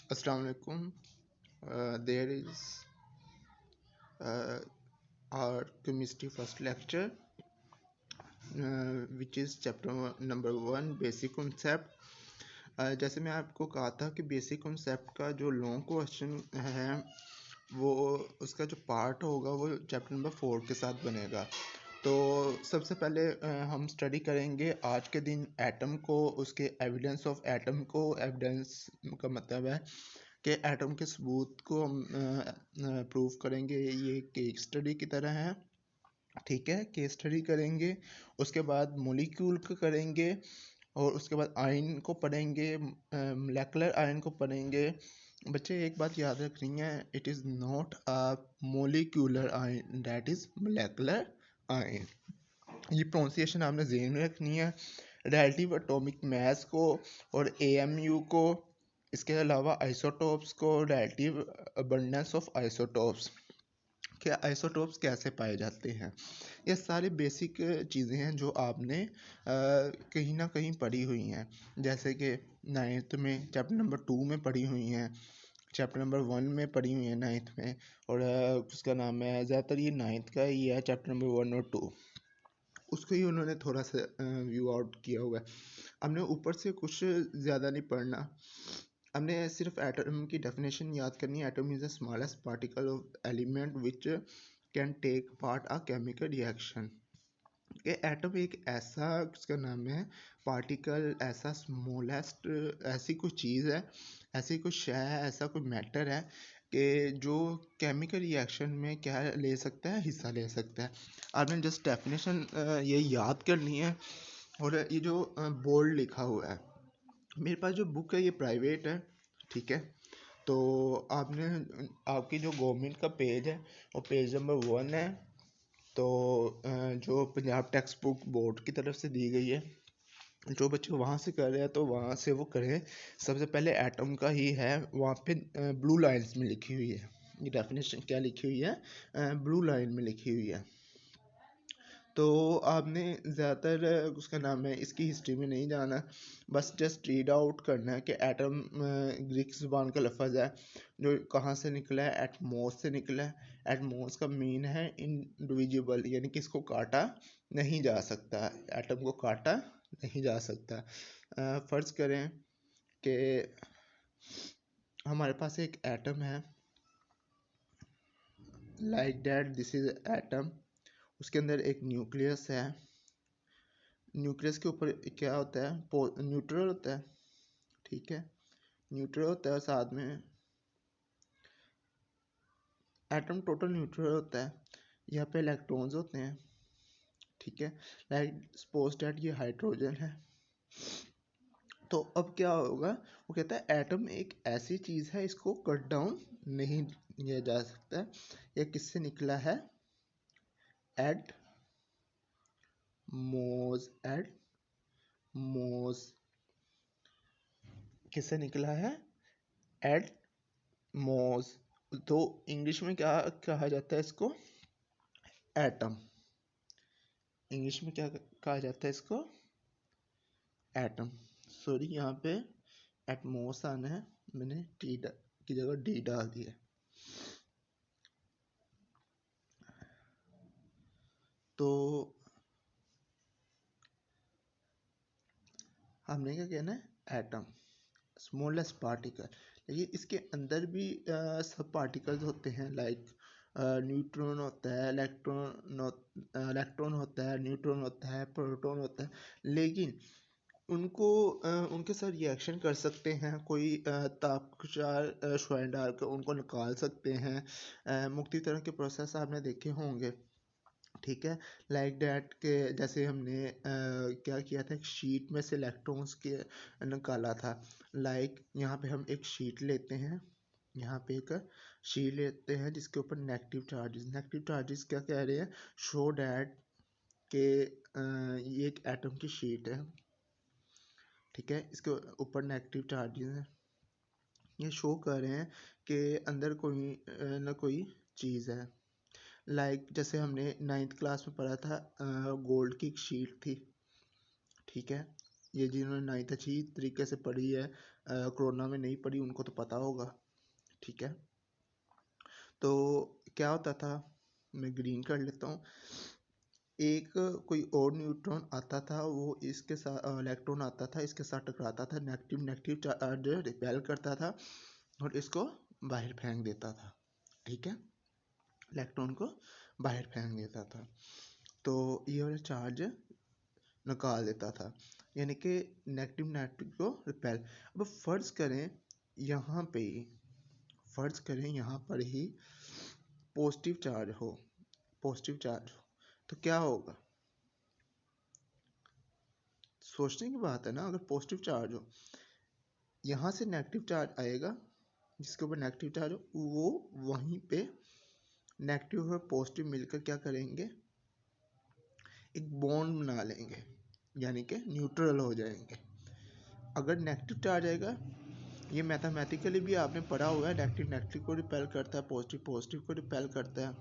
Assalamu alaikum. There is our chemistry first lecture, which is chapter number 1, basic concept. जैसे मैं आपको कहा था कि बेसिक कॉन्सेप्ट का जो लॉन्ग क्वेश्चन है वो उसका जो पार्ट होगा वो चैप्टर नंबर 4 के साथ बनेगा। तो सबसे पहले हम स्टडी करेंगे आज के दिन एटम को, उसके एविडेंस ऑफ एटम को। एविडेंस का मतलब है कि एटम के सबूत को हम प्रूव करेंगे। ये केस स्टडी की तरह है, ठीक है। केस स्टडी करेंगे, उसके बाद मोलिक्यूल को करेंगे और उसके बाद आयन को पढ़ेंगे, मोलेकुलर आयन को पढ़ेंगे। बच्चे एक बात याद रखनी है, it is not a molecular ion, that is molecular ion. ये प्रोनाउंसिएशन आपने ज़हन में रखनी है। रिलेटिव एटॉमिक मास को और एएमयू को, इसके अलावा आइसोटोप्स को, रिलेटिव अबंडेंस ऑफ आइसोटोप्स, कि आइसोटोप्स कैसे पाए जाते हैं। ये सारी बेसिक चीज़ें हैं जो आपने कहीं ना कहीं पढ़ी हुई हैं, जैसे कि 9th में चैप्टर नंबर 2 में पढ़ी हुई हैं, चैप्टर नंबर 1 में पढ़ी हुई है 9th में, और उसका नाम है ज़्यादातर ये 9th का ही है, चैप्टर नंबर 1 और 2 उसको ही उन्होंने थोड़ा सा व्यू आउट किया हुआ है। हमने ऊपर से कुछ ज़्यादा नहीं पढ़ना, हमने सिर्फ एटम की डेफिनेशन याद करनी है। Atom is the smallest particle of element which can take part a chemical reaction. कि एटम एक ऐसा, उसका नाम है पार्टिकल, ऐसा स्मॉलेस्ट, ऐसी कोई चीज़ है, ऐसी कोई शय है, ऐसा कोई मैटर है कि जो केमिकल रिएक्शन में क्या ले सकता है, हिस्सा ले सकता है। आपने जस्ट डेफिनेशन ये याद करनी है। और ये जो बोल्ड लिखा हुआ है, मेरे पास जो बुक है ये प्राइवेट है, ठीक है। तो आपने, आपकी जो गवर्नमेंट का पेज है वो पेज नंबर 1 है। तो जो पंजाब टेक्स्ट बुक बोर्ड की तरफ से दी गई है, जो बच्चे वहाँ से कर रहे हैं तो वहाँ से वो करें। सबसे पहले एटम का ही है, वहाँ पे ब्लू लाइन्स में लिखी हुई है, ये डेफिनेशन क्या लिखी हुई है, ब्लू लाइन में लिखी हुई है। तो आपने ज़्यादातर उसका नाम है, इसकी हिस्ट्री में नहीं जाना, बस जस्ट रीड आउट करना है कि एटम ग्रीक ज़ुबान का लफ्ज़ है जो कहाँ से निकला है, एटमॉस से निकला है। एटमॉस का मीन है इंडिविजुअल, यानी कि इसको काटा नहीं जा सकता, एटम को काटा नहीं जा सकता। फ़र्ज़ करें कि हमारे पास एक एटम है, like that this is atom. उसके अंदर एक न्यूक्लियस है, न्यूक्लियस के ऊपर क्या होता है, न्यूट्रल होता है, ठीक है। न्यूट्रल होता है, साथ में एटम टोटल न्यूट्रल होता है। यहाँ पे इलेक्ट्रॉन्स होते हैं, ठीक है। लाइक सपोज दैट ये हाइड्रोजन है। तो अब क्या होगा, वो कहता है एटम एक ऐसी चीज़ है, इसको कट डाउन नहीं किया जा सकता है। ये किससे निकला है, एड मोज, एड मोज किससे निकला है, एड मोज। तो इंग्लिश में क्या कहा जाता है इसको, एटम। इंग्लिश में क्या कहा जाता है इसको, एटम। सॉरी, यहाँ पे एटमोस आना है, मैंने टी की जगह डी डाल दिया। तो हमने क्या कहना है, एटम स्मॉलेस्ट पार्टिकल। लेकिन इसके अंदर भी सब पार्टिकल्स होते हैं, लाइक न्यूट्रॉन होता है, इलेक्ट्रॉन होता है, न्यूट्रॉन होता है, प्रोटॉन होता है। लेकिन उनको उनके साथ रिएक्शन कर सकते हैं, कोई तापचार शुआएं डाल कर उनको निकाल सकते हैं। मुख्तलिफ तरह के प्रोसेस आपने देखे होंगे, ठीक है। लाइक डैट के जैसे हमने क्या किया था, एक शीट में से इलेक्ट्रॉन्स के निकाला था। लाइक यहाँ पे हम एक शीट लेते हैं, यहाँ पे एक शीट लेते हैं जिसके ऊपर नेगेटिव चार्जेस क्या कह रहे हैं, शो डैट के ये एक एटम की शीट है, ठीक है। इसके ऊपर नेगेटिव चार्जेस हैं, ये शो कर रहे हैं कि अंदर कोई ना कोई चीज़ है। लाइक जैसे हमने 9th क्लास में पढ़ा था, गोल्ड की एक शीट थी, ठीक है। ये जिन्होंने 9th अच्छी तरीके से पढ़ी है, कोरोना में नहीं पढ़ी उनको तो पता होगा, ठीक है। तो क्या होता था, मैं ग्रीन कर लेता हूँ, एक कोई और न्यूट्रॉन आता था, वो इसके साथ इलेक्ट्रॉन आता था, इसके साथ टकराता था, नेगेटिव नेगेटिव चार्ज रिपेल करता था और इसको बाहर फेंक देता था, ठीक है, इलेक्ट्रॉन को बाहर फेंक देता था, तो ये वाला चार्ज निकाल देता था, यानी कि नेगेटिव नेगेटिव को रिपेल। अब फर्ज करें यहाँ पे ही, फर्ज करें यहाँ पर ही पॉजिटिव चार्ज हो, पॉजिटिव चार्ज हो, तो क्या होगा, सोचने की बात है ना। अगर पॉजिटिव चार्ज हो, यहाँ से नेगेटिव चार्ज आएगा, जिसके ऊपर नेगेटिव चार्ज हो, वो वहीं पे नेगेटिव और पॉजिटिव मिलकर क्या करेंगे, एक बॉन्ड बना लेंगे, यानी कि न्यूट्रल हो जाएंगे। अगर नेगेटिव चार्ज आएगा, ये मैथमेटिकली भी आपने पढ़ा हुआ है, नेगेटिव नेगेटिव को रिपेल करता है, पॉजिटिव पॉजिटिव को रिपेल करता है,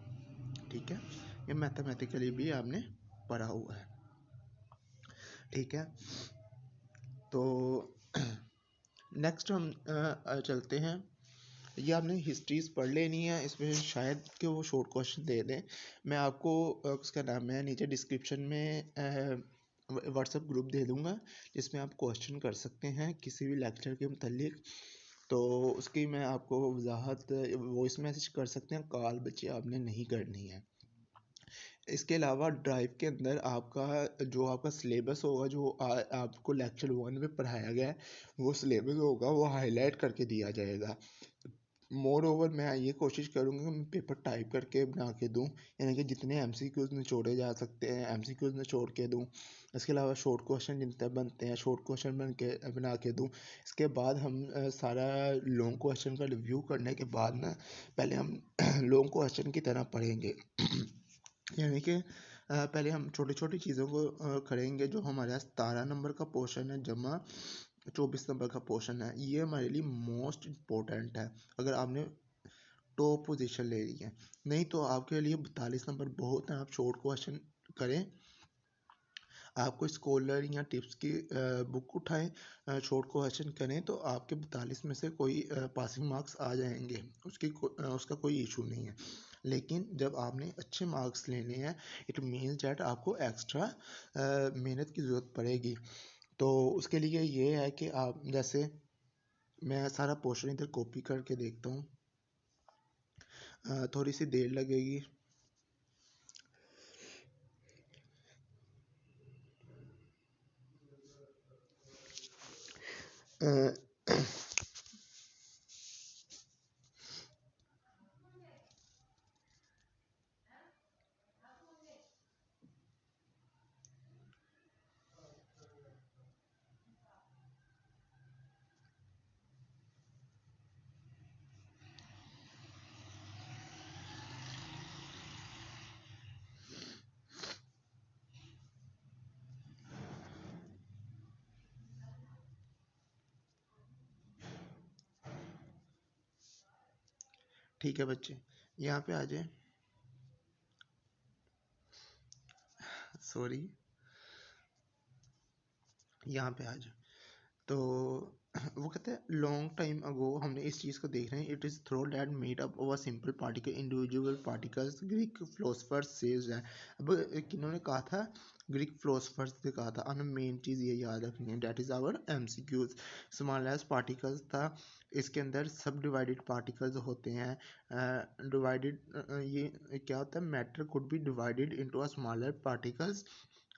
ठीक है, ये मैथमेटिकली भी आपने पढ़ा हुआ है, ठीक है। तो नेक्स्ट हम चलते हैं, ये आपने हिस्ट्रीज पढ़ लेनी है, इसमें शायद कि वो शॉर्ट क्वेश्चन दे दें। मैं आपको उसका नाम है नीचे डिस्क्रिप्शन में व्हाट्सएप ग्रुप दे दूंगा, जिसमें आप क्वेश्चन कर सकते हैं किसी भी लेक्चर के मुतालिक, तो उसकी मैं आपको वजाहत वॉइस मैसेज कर सकते हैं, कॉल बच्चे आपने नहीं करनी है। इसके अलावा ड्राइव के अंदर आपका जो आपका सिलेबस होगा, जो आपको लेक्चर 1 में पढ़ाया गया है, वो सिलेबस होगा, वो हाईलाइट करके दिया जाएगा। मोर ओवर मैं ये कोशिश करूँगा कि मैं पेपर टाइप करके बना के दूँ, यानी कि जितने एमसीक्यूज़ निचोड़े जा सकते हैं एमसीक्यूज़ निचोड़ के दूँ। इसके अलावा शॉर्ट क्वेश्चन जितने बनते हैं शॉर्ट क्वेश्चन बना के दूँ। इसके बाद हम सारा लॉन्ग क्वेश्चन का रिव्यू करने के बाद ना, पहले हम लॉन्ग क्वेश्चन की तरह पढ़ेंगे यानी कि पहले हम छोटी छोटी चीज़ों को करेंगे। जो हमारे 17 नंबर का पोर्शन है जमा 24 नंबर का पोर्शन है, ये हमारे लिए मोस्ट इम्पोर्टेंट है अगर आपने टॉप पोजीशन ले ली है। नहीं तो आपके लिए 42 नंबर बहुत है। आप शॉर्ट क्वेश्चन करें, आपको स्कॉलर या टिप्स की बुक उठाएं, शॉर्ट क्वेश्चन करें, तो आपके 42 में से कोई पासिंग मार्क्स आ जाएंगे, उसका कोई इशू नहीं है। लेकिन जब आपने अच्छे मार्क्स लेने हैं, इट मीन्स डैट आपको एक्स्ट्रा मेहनत की ज़रूरत पड़ेगी। तो उसके लिए ये है कि आप, जैसे मैं सारा पोर्शन इधर कॉपी करके देखता हूँ, थोड़ी सी देर लगेगी। ठीक है बच्चे, यहाँ पे आ जाए, सॉरी, यहाँ पे आ जाए। तो वो कहते हैं लॉन्ग टाइम अगो हमने इस चीज़ को देख रहे हैं। It is throw that made up over simple particle individual particles, Greek philosophers says that. अब किन्होंने कहा था, ग्रीक फिलोसफर्स ने कहा था। हमें मेन चीज़ ये याद रखनी है, that is our MCQs. Smallest particles था, इसके अंदर सब डिवाइडेड पार्टिकल्स होते हैं। डिवाइडेड ये क्या होता है, matter could be divided into a smaller particles.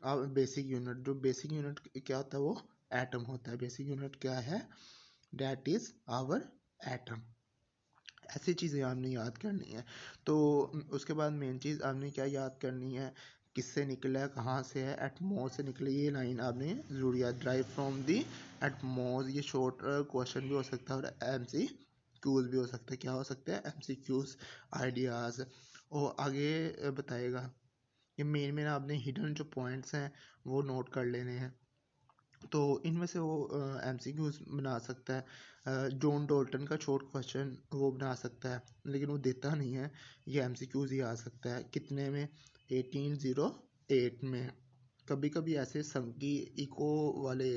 अब बेसिक यूनिट, जो बेसिक यूनिट क्या होता है, वो एटम होता है। बेसिक यूनिट क्या है, डैट इज आवर एटम। ऐसी चीज़ें आपने याद करनी है। तो उसके बाद मेन चीज़ आपने क्या याद करनी है, किससे निकला है, कहाँ से है, एटमॉस से निकले, ये लाइन आपने जरूर याद, ड्राइव फ्रॉम दी एटमॉस। ये शॉर्ट क्वेश्चन भी हो सकता है और एमसी क्यूज भी हो सकता है। क्या हो सकता है, एमसी क्यूज आइडियाज़। और आगे बताएगा, ये मेन आपने हिडन जो पॉइंट्स हैं वो नोट कर लेने हैं। तो इनमें से वो एमसीक्यूज बना सकता है। जॉन डोल्टन का शॉर्ट क्वेश्चन वो बना सकता है, लेकिन वो देता नहीं है। ये एमसीक्यूज ही आ सकता है कितने में, 1808 में। कभी कभी ऐसे संकी इको वाले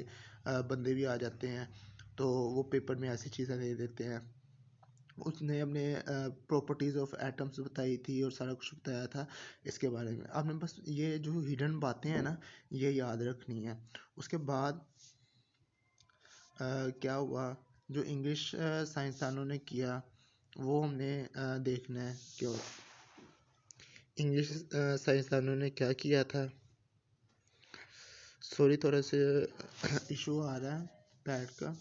बंदे भी आ जाते हैं, तो वो पेपर में ऐसी चीज़ें दे देते हैं। उसने अपने प्रॉपर्टीज़ ऑफ एटम्स बताई थी और सारा कुछ बताया था इसके बारे में। आपने बस ये जो हिडन बातें हैं ना, ये याद रखनी है। उसके बाद क्या हुआ, जो इंग्लिश साइंसदानों ने किया वो हमने देखना है। क्यों इंग्लिश साइंसदानों ने क्या किया था। सॉरी, थोड़ा से इशू आ रहा है पैड का।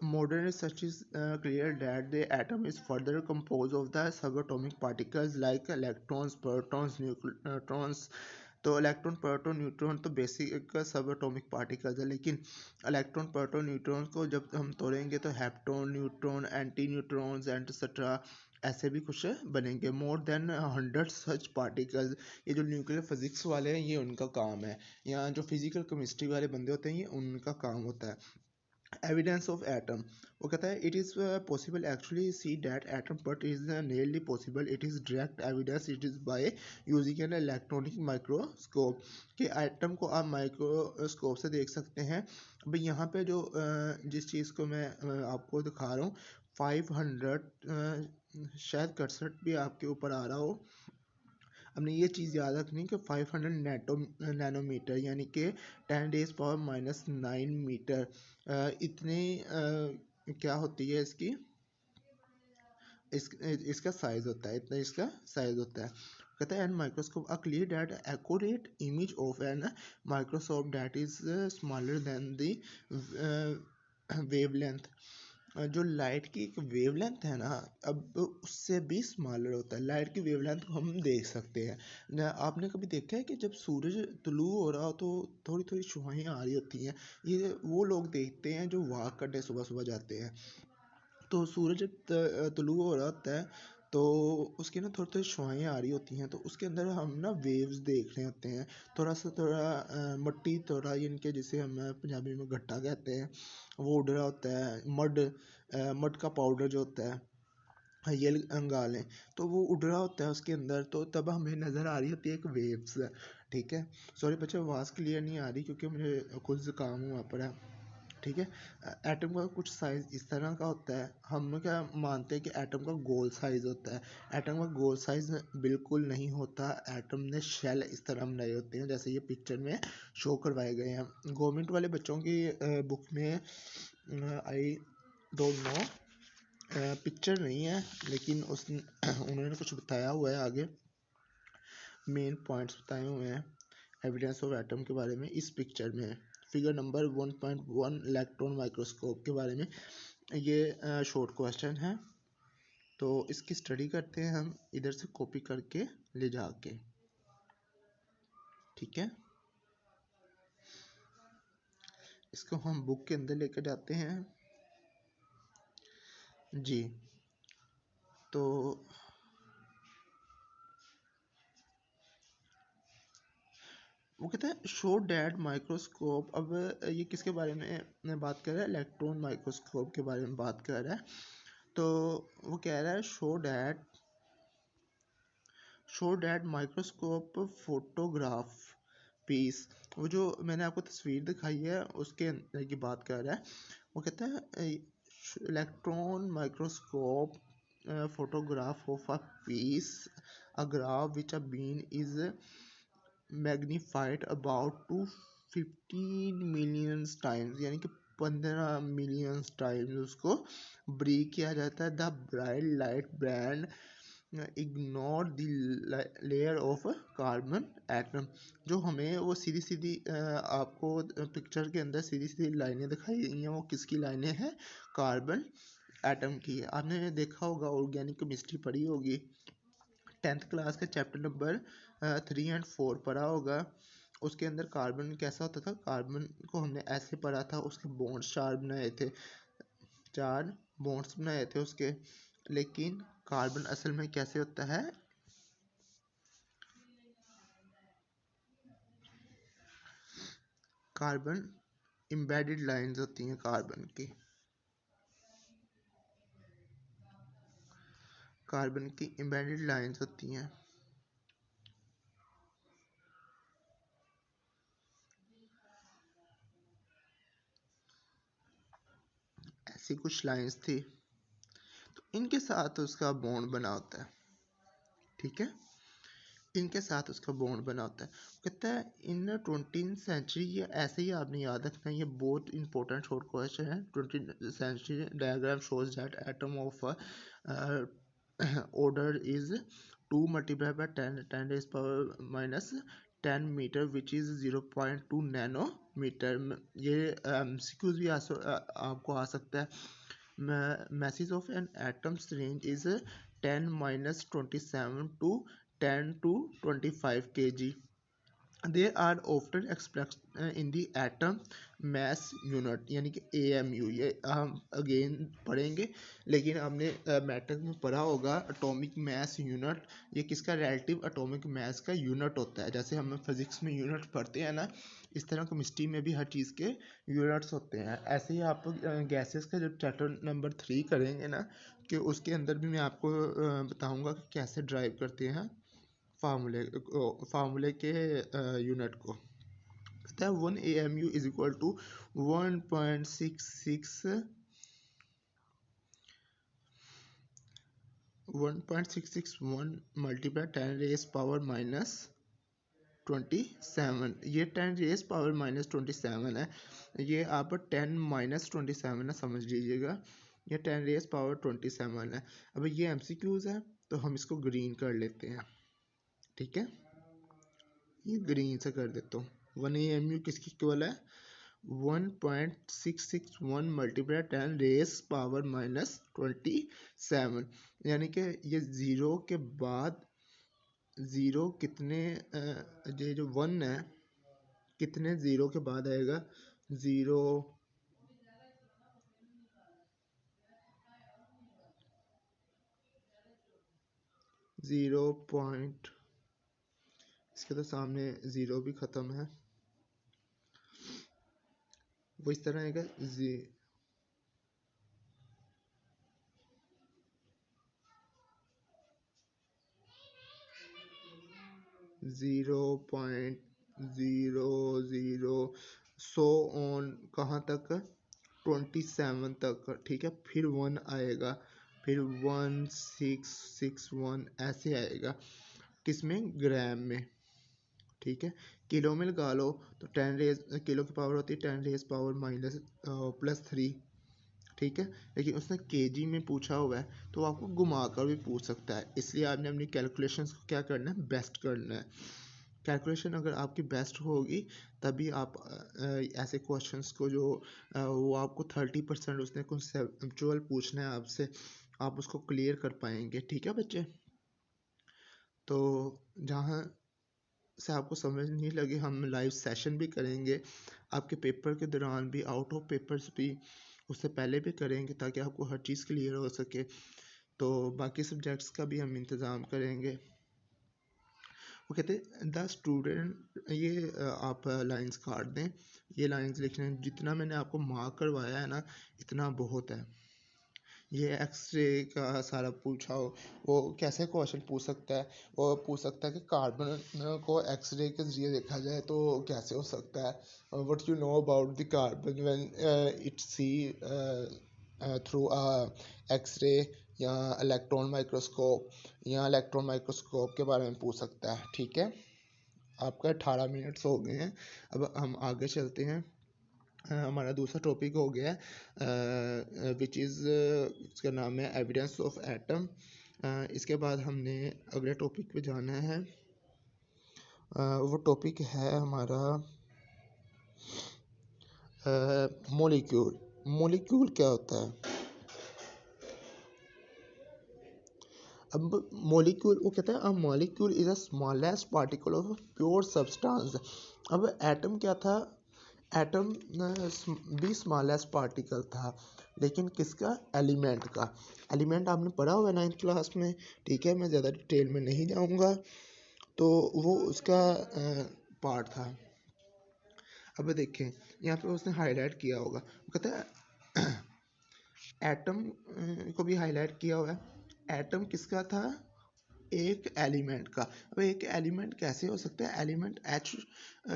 Modern research is clear that the atom is further composed of the subatomic particles like electrons, protons, neutrons। तो इलेक्ट्रॉन, प्रोटॉन, न्यूट्रॉन तो बेसिक सब एटॉमिक पार्टिकल्स है, लेकिन इलेक्ट्रॉन, प्रोटॉन, न्यूट्रॉन को जब हम तोड़ेंगे तो हेप्टॉन, न्यूट्रॉन, एंटी न्यूट्रॉन्स एंटसेट्रा ऐसे भी कुछ बनेंगे। मोर देन 100 सच पार्टिकल्स। ये जो न्यूक्लियर फिजिक्स वाले हैं ये उनका काम है, या जो फिजिकल केमिस्ट्री वाले बंदे होते हैं ये उनका काम होता है। एविडेंस ऑफ एटम, वो कहता है it is possible actually see that atom but is nearly possible, it is direct evidence, it is by using an electronic microscope. कि एटम को आप माइक्रोस्कोप से देख सकते हैं। भाई यहाँ पे जो जिस चीज़ को मैं आपको दिखा रहा हूँ 500 शायद 61 भी आपके ऊपर आ रहा हो। हमने ये चीज़ याद रखनी कि 500 नैनोमीटर यानी कि 10⁻⁹ मीटर इतनी क्या होती है इसकी इसका साइज होता है, इतना इसका साइज होता है। कहता है an microscope a clear that accurate image of an microscope that is smaller than the wavelength. जो लाइट की एक वेवलेंथ है ना, अब उससे भी स्मॉलर होता है। लाइट की वेवलेंथ को हम देख सकते हैं ना। आपने कभी देखा है कि जब सूरज तुलू हो रहा हो तो थोड़ी थोड़ी शुआएं आ रही होती हैं, ये वो लोग देखते हैं जो वॉक करने सुबह सुबह जाते हैं। तो सूरज जब तुलू हो रहा होता है तो उसकी ना थोड़ी थोड़ी शुआएं आ रही होती हैं, तो उसके अंदर हम ना वेव्स देख रहे होते हैं। थोड़ा सा थोड़ा मट्टी, थोड़ा इनके जिसे हम पंजाबी में गट्टा कहते हैं, वो उड़ रहा होता है। मड का पाउडर जो होता है ये अंगालें, तो वो उड़ रहा होता है उसके अंदर, तो तब हमें नज़र आ रही होती है एक वेव्स। ठीक है, सॉरी बच्चे आवाज़ क्लियर नहीं आ रही क्योंकि मुझे कुछ ज़ुकाम हुआ पड़ा है। ठीक है, एटम का कुछ साइज़ इस तरह का होता है। हम क्या मानते हैं कि एटम का गोल साइज़ होता है। एटम का गोल साइज़ बिल्कुल नहीं होता। एटम ने शेल इस तरह बनाए होते हैं जैसे ये पिक्चर में शो करवाए गए हैं। गवर्नमेंट वाले बच्चों की बुक में आई डोंट नो, पिक्चर नहीं है लेकिन उन्होंने कुछ बताया हुआ है आगे, मेन पॉइंट्स बताए हुए हैं एविडेंस ऑफ एटम के बारे में इस पिक्चर में। फिगर नंबर 1.1 इलेक्ट्रॉन माइक्रोस्कोप के बारे में ये शॉर्ट क्वेश्चन है, तो इसकी स्टडी करते हैं हम इधर से कॉपी करके ले जाके। ठीक है, इसको हम बुक के अंदर लेकर जाते हैं जी। तो वो कहते हैं शो डैट माइक्रोस्कोप। अब ये किसके बारे में बात कर रहा है, इलेक्ट्रॉन माइक्रोस्कोप के बारे में बात कर रहा है। तो वो कह रहा है show that microscope photograph piece. वो जो मैंने आपको तस्वीर दिखाई है उसके अंदर की बात कर रहा है। वो कहता है electron microscope photograph of a piece a graph which a bean is magnified about to 15 millions times, यानी कि 15 मिलियन टाइम्स उसको ब्रेक किया जाता है। The bright light brand ignore the layer of carbon atom. जो हमें वो सीधी सीधी आपको पिक्चर के अंदर सीधी सीधी लाइनें दिखाई गई हैं, वो किसकी लाइनें हैं, कार्बन एटम की। आपने देखा होगा, ऑर्गेनिक केमिस्ट्री पढ़ी होगी, 10th क्लास का चैप्टर नंबर 3 और 4 पढ़ा होगा। उसके अंदर कार्बन कैसा होता था, कार्बन को हमने ऐसे पढ़ा था, उसके बॉन्ड्स 4 बनाए थे, 4 बॉन्ड्स बनाए थे उसके। लेकिन कार्बन असल में कैसे होता है, कार्बन एम्बेडेड लाइंस होती हैं कार्बन की एम्बेडेड लाइंस होती हैं। सी कुछ लाइंस थी, तो इनके साथ उसका बॉन्ड बना होता है, ठीक है, इनके साथ उसका बॉन्ड बना होता है। कहता है इन 20th सेंचुरी, ये ऐसे ही आपने याद रखना है, ये बहुत इंपॉर्टेंट शॉर्ट क्वेश्चन है। 20th century diagram shows that atom of order is 2 multiplied by 10 raised power minus 10 metre which is 0.2 nanometre. ये MCQs भी आपको आ सकता है। Message of an atoms range is 10 minus 27 to 10 to 25 kg. They are often expressed in the atom mass unit, यानी कि AMU। ये हम अगेन पढ़ेंगे, लेकिन हमने मैटर में पढ़ा होगा एटॉमिक मैस यूनिट, ये किसका रिलेटिव एटॉमिक मैस का यूनिट होता है। जैसे हम फिजिक्स में यूनिट पढ़ते हैं ना, इस तरह केमिस्ट्री में भी हर चीज़ के यूनिट्स होते हैं। ऐसे ही आप गैसेस का जब चैप्टर नंबर 3 करेंगे ना, कि उसके अंदर भी मैं आपको बताऊंगा कि कैसे ड्राइव करते हैं फार्मूले के यूनिट को। कहता है 1 AMU is equal to 1.661 multiply 10 raise power minus 27। ये 10 रेज पावर माइनस 27 है, ये आप 10 माइनस 27 है, समझ लीजिएगा। ये 10 रेज पावर 27 है। अब ये MCQs है, तो हम इसको ग्रीन कर लेते हैं, ठीक है, ये ग्रीन से कर देता हूँ। 1 AMU किसकी इक्वल है? 1.661 मल्टीप्लाई 10 रेस पावर माइनस 27, यानी कि ये ज़ीरो के बाद ज़ीरो कितने, ये जो 1 है कितने ज़ीरो के बाद आएगा? 0 पॉइंट, इसके तो सामने ज़ीरो भी ख़त्म है, वो इस तरह आएगा 0.00 सो ऑन कहाँ तक? 27 तक, ठीक है। फिर 1 आएगा, फिर 1661 ऐसे आएगा, किसमें? ग्राम में, ठीक है। किलो में लगा लो तो 10 रेज, किलो की पावर होती है 10 रेज पावर माइनस +3, ठीक है। लेकिन उसने केजी में पूछा हुआ है, तो आपको घुमा कर भी पूछ सकता है, इसलिए आपने अपनी कैलकुलेशंस को क्या करना है? बेस्ट करना है। कैलकुलेशन अगर आपकी बेस्ट होगी, तभी आप ऐसे क्वेश्चंस को जो वो आपको 30% उसने कंसेप्चुअल पूछना है आपसे, आप उसको क्लियर कर पाएंगे, ठीक है बच्चे। तो जहाँ से आपको समझ नहीं लगे, हम लाइव सेशन भी करेंगे आपके पेपर के दौरान भी, आउट ऑफ पेपर्स भी उससे पहले भी करेंगे, ताकि आपको हर चीज़ क्लियर हो सके। तो बाकी सब्जेक्ट्स का भी हम इंतज़ाम करेंगे। वो कहते हैं द स्टूडेंट, ये आप लाइंस काट दें, ये लाइंस लिखने, जितना मैंने आपको मार्क करवाया है ना, इतना बहुत है। ये एक्सरे का सारा पूछा हो, वो कैसे क्वेश्चन पूछ सकता है? वो पूछ सकता है कि कार्बन को एक्सरे के जरिए देखा जाए तो कैसे हो सकता है? What you know about the carbon when it see through X ray, या इलेक्ट्रॉन माइक्रोस्कोप, या इलेक्ट्रॉन माइक्रोस्कोप के बारे में पूछ सकता है, ठीक है। आपका 18 मिनट्स हो गए हैं, अब हम आगे चलते हैं। हमारा दूसरा टॉपिक हो गया विच इज़, इसका नाम है एविडेंस ऑफ एटम। इसके बाद हमने अगले टॉपिक पे जाना है। वो टॉपिक है हमारा मॉलिक्यूल। मॉलिक्यूल क्या होता है? अब मॉलिक्यूल, वो कहता है a molecule is a smallest particle of pure substance. अब एटम क्या था? एटम भी स्मॉलेस्ट पार्टिकल था, लेकिन किसका? एलिमेंट का। एलिमेंट आपने पढ़ा हुआ है 9th क्लास में, ठीक है, मैं ज़्यादा डिटेल में नहीं जाऊँगा। तो वो उसका पार्ट था। अब देखें यहाँ पे उसने हाईलाइट किया होगा, वो कहता है एटम को भी हाईलाइट किया हुआ है। एटम किसका था? एक एलिमेंट का। अब एक एलिमेंट कैसे हो सकता है? एलिमेंट H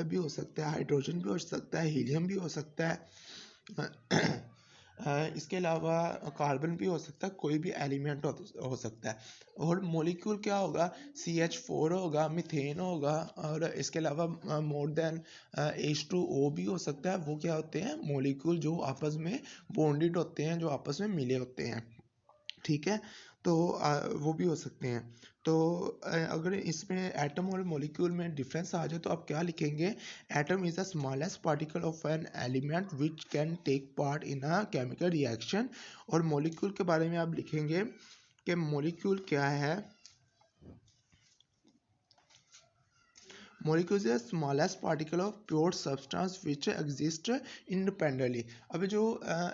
भी हो सकता है, हाइड्रोजन भी हो सकता है, हीलियम भी हो सकता है, इसके अलावा कार्बन भी हो सकता है, कोई भी एलिमेंट हो सकता है। और मॉलिक्यूल क्या होगा, CH4 होगा, मीथेन होगा, और इसके अलावा मोर देन H2O भी हो सकता है। वो क्या होते हैं, मॉलिक्यूल जो आपस में बॉन्डेड होते हैं, जो आपस में मिले होते हैं, ठीक है। तो वो भी हो सकते हैं। तो अगर इसमें एटम और मॉलिक्यूल में डिफरेंस आ जाए तो आप क्या लिखेंगे, atom is the smallest particle of an element which can take part in a chemical reaction. और मॉलिक्यूल के बारे में आप लिखेंगे कि मॉलिक्यूल क्या है, Molecule is the smallest particle of pure substance which exist independently। अभी जो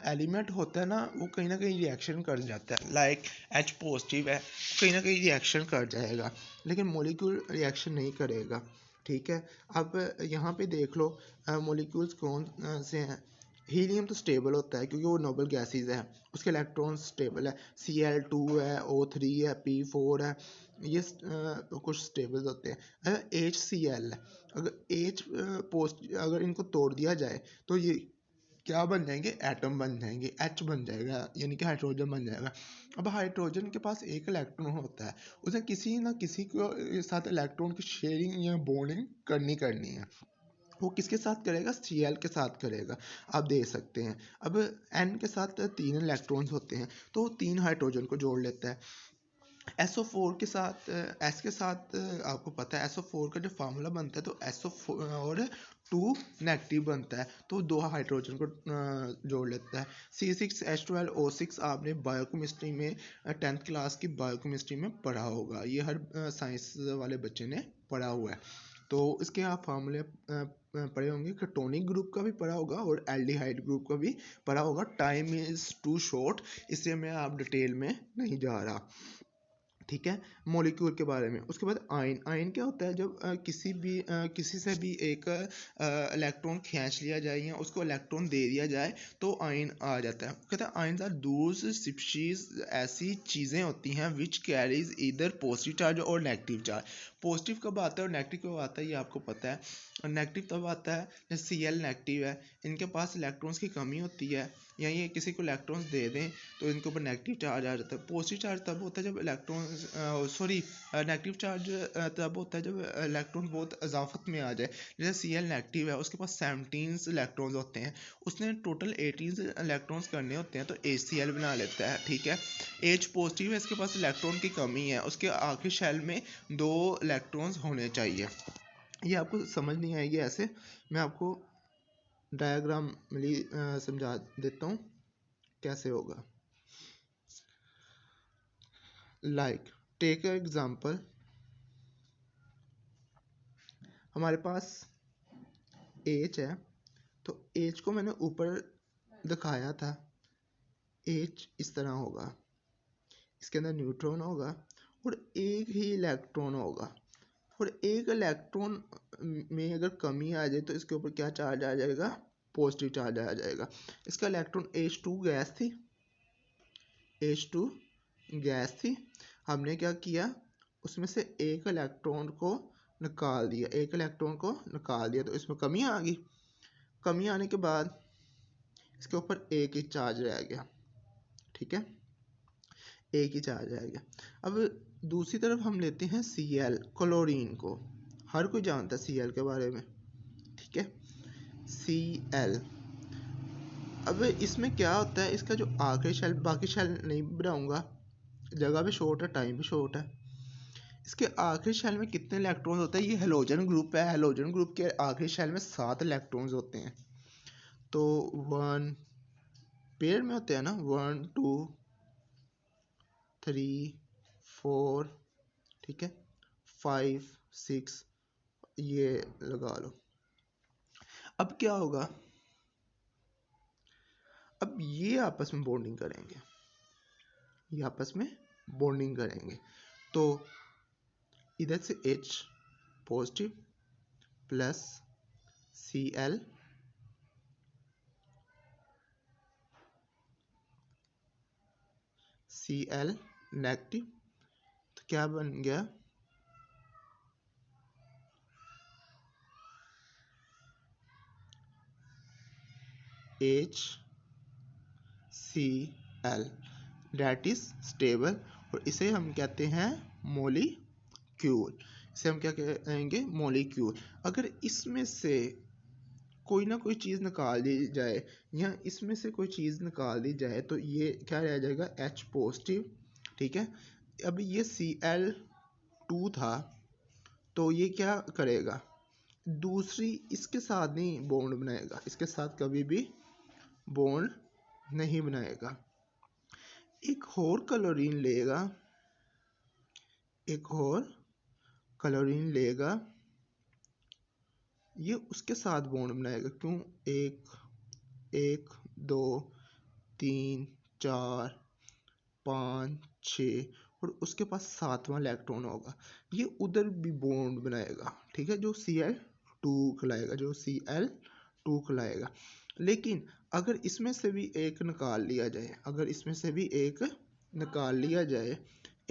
एलिमेंट होता है ना, वो कहीं ना कहीं रिएक्शन कर जाता है, लाइक H पॉजिटिव है, कहीं ना कहीं रिएक्शन कर जाएगा, लेकिन मॉलिक्यूल रिएक्शन नहीं करेगा, ठीक है। अब यहाँ पे देख लो मॉलिक्यूल्स कौन से हैं। हीलियम तो स्टेबल होता है क्योंकि वो नोबल गैसेज है, उसके इलेक्ट्रॉन स्टेबल है, Cl2 है, O3 है, P4 है, ये कुछ स्टेबल होते हैं। अगर HCl है, अगर H पोस्ट अगर इनको तोड़ दिया जाए तो ये क्या बन जाएंगे, एटम बन जाएंगे, H बन जाएगा, यानी कि हाइड्रोजन बन जाएगा। अब हाइड्रोजन के पास एक इलेक्ट्रॉन होता है, उसे किसी ना किसी के साथ इलेक्ट्रॉन की शेयरिंग या बॉन्डिंग करनी है। वो किसके साथ करेगा, Cl के साथ करेगा, आप देख सकते हैं। अब N के साथ 3 इलेक्ट्रॉन्स होते हैं, तो 3 हाइड्रोजन को जोड़ लेता है। SO4 के साथ S के साथ आपको पता है SO4 का जो फार्मूला बनता है, तो SO4 और 2 नेगेटिव बनता है, तो 2 हाइड्रोजन को जोड़ लेता है। C6H12O6 आपने बायोकेमिस्ट्री में 10th क्लास की बायोकेमिस्ट्री में पढ़ा होगा, ये हर साइंस वाले बच्चे ने पढ़ा हुआ है। तो इसके आप फार्मूले पढ़े होंगे, केटोनिक ग्रुप का भी पढ़ा होगा और एल्डिहाइड ग्रुप का भी पढ़ा होगा। टाइम इज़ टू शॉर्ट, इसलिए मैं आप डिटेल में नहीं जा रहा, ठीक है। मॉलिक्यूल के बारे में, उसके बाद आयन। आयन क्या होता है, जब किसी से भी एक इलेक्ट्रॉन खींच लिया जाए या उसको इलेक्ट्रॉन दे दिया जाए तो आयन आ जाता है। कहता है आयन आर दोज स्पीशीज, ऐसी चीज़ें होती हैं विच कैरीज इधर पॉजिटिव चार्ज और नेगेटिव चार्ज। पॉजिटिव कब आता है और नेगेटिव कब आता है ये आपको पता है। और नेगेटिव तब आता है जैसे Cl नेगेटिव है, इनके पास इलेक्ट्रॉन्स की कमी होती है, या ये किसी को इलेक्ट्रॉन्स दे दें तो इनके ऊपर नेगेटिव चार्ज आ जाता है। पॉजिटिव चार्ज तब होता है जब नेगेटिव चार्ज तब होता है जब इलेक्ट्रॉन बहुत इजाफत में आ जाए। जैसे Cl नेगेटिव है, उसके पास 17 इलेक्ट्रॉन्स होते हैं, उसने टोटल 18 इलेक्ट्रॉन्स करने होते हैं, तो HCl बना लेता है, ठीक है। H पॉजिटिव है, इसके पास इलेक्ट्रॉन की कमी है, उसके आखिरी शेल में 2 इलेक्ट्रॉन्स होने चाहिए। ये आपको समझ नहीं आएगी ऐसे, मैं आपको डायग्राम समझा देता हूँ कैसे होगा। लाइक टेक एग्जांपल, हमारे पास H है, तो H को मैंने ऊपर दिखाया था, H इस तरह होगा, इसके अंदर न्यूट्रॉन होगा और एक ही इलेक्ट्रॉन होगा, और एक इलेक्ट्रॉन में अगर कमी आ जाए तो इसके ऊपर क्या चार्ज आ जाएगा, पॉजिटिव चार्ज आ जाएगा। इसका इलेक्ट्रॉन H2 गैस थी, H2 गैस थी, हमने क्या किया, उसमें से एक इलेक्ट्रॉन को निकाल दिया, एक इलेक्ट्रॉन को निकाल दिया, तो इसमें कमी आ गई। कमी आने के बाद इसके ऊपर एक ही चार्ज रह गया, ठीक है, एक ही चार्ज रह गया। अब दूसरी तरफ हम लेते हैं Cl, क्लोरीन को, हर कोई जानता है Cl के बारे में, ठीक है, Cl। अब इसमें क्या होता है, इसका जो आखिरी शेल, बाकी शेल नहीं बनाऊंगा, जगह भी शॉर्ट है, टाइम भी शॉर्ट है। इसके आखिरी शेल में कितने इलेक्ट्रॉन्स होते हैं, ये हेलोजन ग्रुप है, हेलोजन ग्रुप के आखिरी शेल में 7 इलेक्ट्रॉन्स होते हैं। तो 1 पेयर में होते हैं ना, 1 2 3 4, ठीक है, 5 6, ये लगा लो। अब क्या होगा, अब ये आपस में बॉन्डिंग करेंगे, ये आपस में बॉन्डिंग करेंगे, तो इधर से H positive plus Cl negative, तो क्या बन गया, H Cl that is stable, और इसे हम कहते हैं मोलिक्यूल। इसे हम क्या कहेंगे? मोलिक्यूल। अगर इसमें से कोई ना कोई चीज़ निकाल दी जाए या इसमें से कोई चीज़ निकाल दी जाए तो ये क्या रह जाएगा? H positive. ठीक है, अब ये Cl2 था तो ये क्या करेगा? दूसरी इसके साथ नहीं बॉन्ड बनाएगा, इसके साथ कभी भी बॉन्ड नहीं बनाएगा। एक और क्लोरीन लेगा, एक और क्लोरीन लेगा, ये उसके साथ बॉन्ड बनाएगा। क्यों? 1 2 3 4 5 6 और उसके पास 7वां इलेक्ट्रॉन होगा, ये उधर भी बॉन्ड बनाएगा। ठीक है, जो Cl2 कहलाएगा, जो Cl2 कहलाएगा। लेकिन अगर इसमें से भी एक निकाल लिया जाए, अगर इसमें से भी एक निकाल लिया जाए,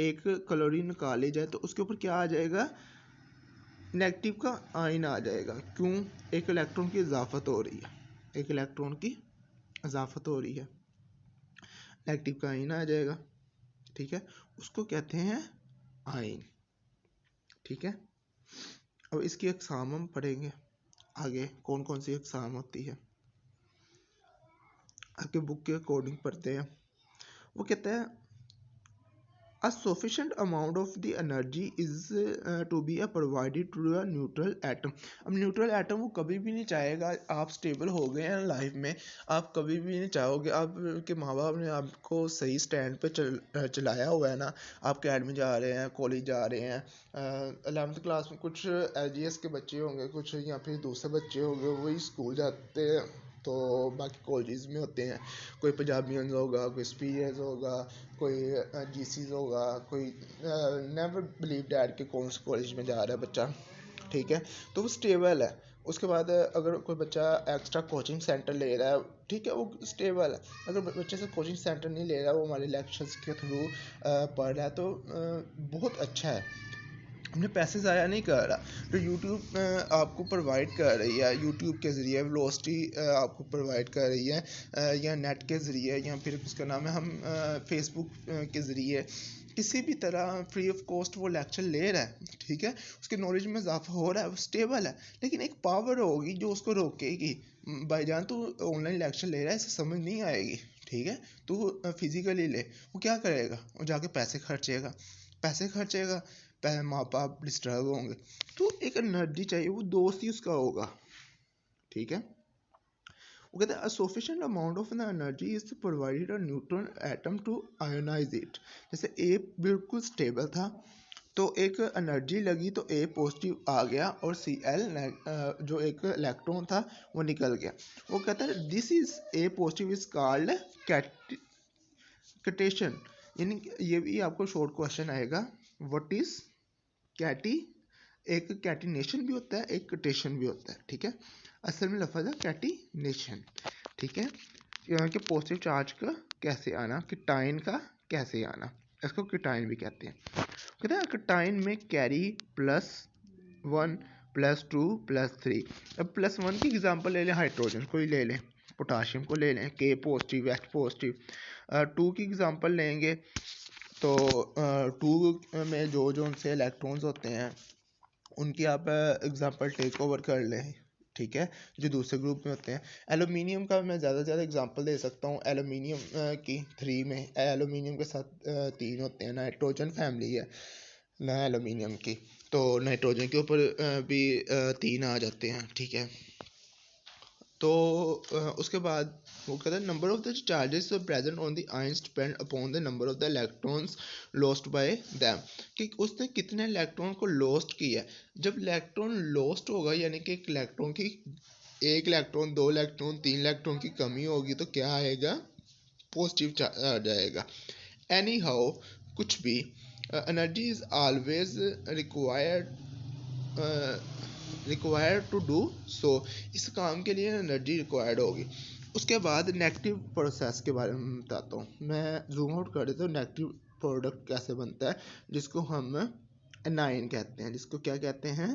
एक क्लोरीन निकाल ली जाए तो उसके ऊपर क्या आ जाएगा? नेगेटिव का आयन आ जाएगा। क्यों? एक इलेक्ट्रॉन की इजाफत हो रही है, एक इलेक्ट्रॉन की इजाफत हो रही है, नेगेटिव का आयन आ जाएगा। ठीक है, उसको कहते हैं आयन। ठीक है, अब इसकी अक़साम हम पढ़ेंगे आगे, कौन कौन सी अक़साम होती है आगे बुक के अकॉर्डिंग पढ़ते हैं। वो कहता है A sufficient amount of the energy is to be provided to a neutral atom। अब न्यूट्रल एटम वो कभी भी नहीं चाहेगा, आप स्टेबल हो गए हैं लाइफ में, आप कभी भी नहीं चाहोगे, आपके माँ बाप ने आपको सही स्टैंड पे चलाया हुआ है ना, आप अकेडमी जा रहे हैं, कॉलेज जा रहे हैं, 11th क्लास में कुछ LGS के बच्चे होंगे, कुछ या फिर दूसरे बच्चे होंगे वही स्कूल जाते हैं, तो बाकी कॉलेज में होते हैं, कोई पंजाबियंस होगा, कोई स्पीरियस होगा, कोई GCs होगा, कोई नेवर बिलीव डैड के कौन से कॉलेज में जा रहा है बच्चा। ठीक है, तो वो स्टेबल है। उसके बाद अगर कोई बच्चा एक्स्ट्रा कोचिंग सेंटर ले रहा है, ठीक है, वो स्टेबल है। अगर बच्चे से कोचिंग सेंटर नहीं ले रहा, वो हमारे लेक्चर्स के थ्रू पढ़ रहा है तो बहुत अच्छा है, हमने पैसे ज़ाया नहीं कर रहा। तो यूट्यूब आपको प्रोवाइड कर रही है, यूट्यूब के ज़रिए वेलोसिटी आपको प्रोवाइड कर रही है, या नेट के ज़रिए, या फिर उसका नाम है हम फेसबुक के ज़रिए, किसी भी तरह फ्री ऑफ कॉस्ट वो लेक्चर ले रहा है। ठीक है, उसके नॉलेज में इजाफा हो रहा है, वो स्टेबल है। लेकिन एक पावर होगी जो उसको रोकेगी, भाईजान तू ऑनलाइन लेक्चर ले रहा है, इसे समझ नहीं आएगी, ठीक है, तू फिजिकली ले। वो क्या करेगा? वो जाके पैसे खर्चेगा, माँ बाप डिस्टर्ब होंगे, तो एक एनर्जी चाहिए, वो दोस्त ही उसका होगा। ठीक है, वो कहते हैं a sufficient amount of energy is provided a neutron atom to ionize it। जैसे A बिल्कुल स्टेबल था तो एक एनर्जी लगी तो A पॉजिटिव आ गया और Cl जो एक इलेक्ट्रॉन था वो निकल गया। वो कहता है this is A positive is called cation. यानी ये भी आपको शॉर्ट क्वेश्चन आएगा, व्हाट इज कैटी? एक कैटिनेशन भी होता है, एक कैटेशन भी होता है। ठीक है, असल में लफ्ज़ है कैटिनेशन। ठीक है, यहाँ के पॉजिटिव चार्ज का कैसे आना, कीटाइन का कैसे आना, इसको कीटाइन भी कहते हैं। कहते हैं कीटाइन में कैरी +1 +2 +3। अब +1 की एग्जांपल ले लें, हाइड्रोजन को ही ले लें, पोटाशियम को ले लें, K पॉजिटिव H पॉजिटिव। 2 की एग्जांपल लेंगे तो 2 में जो उनसे इलेक्ट्रॉन्स होते हैं उनकी आप एग्जांपल टेक ओवर कर लें। ठीक है, जो दूसरे ग्रुप में होते हैं। एलुमिनियम का मैं ज़्यादा से ज़्यादा एग्जांपल दे सकता हूँ। एलुमिनियम की 3 में एलुमिनियम के साथ 3 होते हैं, नाइट्रोजन फैमिली है ना एलुमिनियम की, तो नाइट्रोजन के ऊपर भी 3 आ जाते हैं। ठीक है, तो उसके बाद वो कहता है number of the charges present on the ions depend upon the number of the electrons lost by them, कि उसने कितने इलेक्ट्रॉन को लॉस्ट किया है। जब इलेक्ट्रॉन लॉस्ट होगा यानी कि एक इलेक्ट्रॉन की 1 इलेक्ट्रॉन 2 इलेक्ट्रॉन 3 इलेक्ट्रॉन की कमी होगी तो क्या आएगा? पॉजिटिव आ जाएगा। एनी हाउ कुछ भी energy is always required to do so, इस काम के लिए एनर्जी रिक्वायर्ड होगी। उसके बाद नेगेटिव प्रोसेस के बारे में बताता हूँ, मैं जूम आउट कर देता हूँ। नेगेटिव प्रोडक्ट कैसे बनता है, जिसको हम एनाइन कहते हैं, जिसको क्या कहते हैं?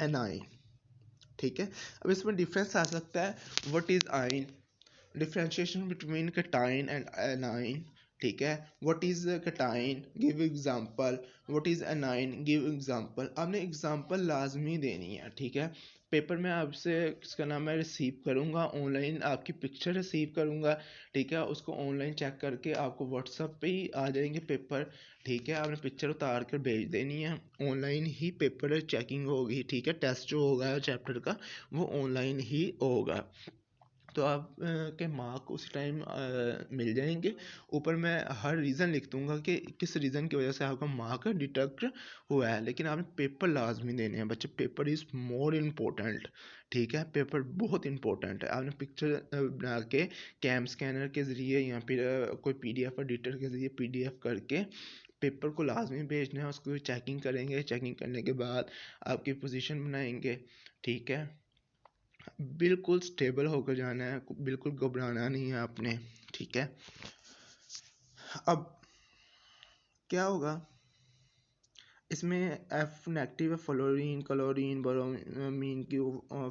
एनाइन। ठीक है, अब इसमें डिफरेंस आ सकता है, what is ion, differentiation between cation and A9, ठीक है। What is cation, give example, what is A9, give example. आपने एग्जांपल लाजमी देनी है, ठीक है। पेपर में आपसे इसका नाम है रिसीव करूँगा ऑनलाइन, आपकी पिक्चर रिसीव करूँगा, ठीक है। उसको ऑनलाइन चेक करके आपको व्हाट्सएप पे ही आ जाएंगे पेपर, ठीक है। आपने पिक्चर उतार कर भेज देनी है, ऑनलाइन ही पेपर चेकिंग होगी, ठीक है। टेस्ट जो होगा चैप्टर का वो ऑनलाइन ही होगा, तो आप के मार्क उस टाइम मिल जाएंगे। ऊपर मैं हर रीज़न लिख दूंगा कि किस रीज़न की वजह से आपका मार्क डिडक्ट हुआ है, लेकिन आपने पेपर लाजमी देने हैं बच्चे, पेपर इज़ मोर इम्पोर्टेंट, ठीक है। पेपर बहुत इंपॉर्टेंट है। आपने पिक्चर बना के कैम स्कैनर के ज़रिए या फिर कोई PDF एडिटर के ज़रिए PDF करके पेपर को लाजमी भेजना है, उसको चेकिंग करेंगे, चेकिंग करने के बाद आपकी पोजीशन बनाएंगे, ठीक है। बिल्कुल स्टेबल होकर जाना है, बिल्कुल घबराना नहीं है आपने, ठीक है। अब क्या होगा इसमें, F नेगेटिव है, फ्लोरीन, क्लोरीन, ब्रोमीन की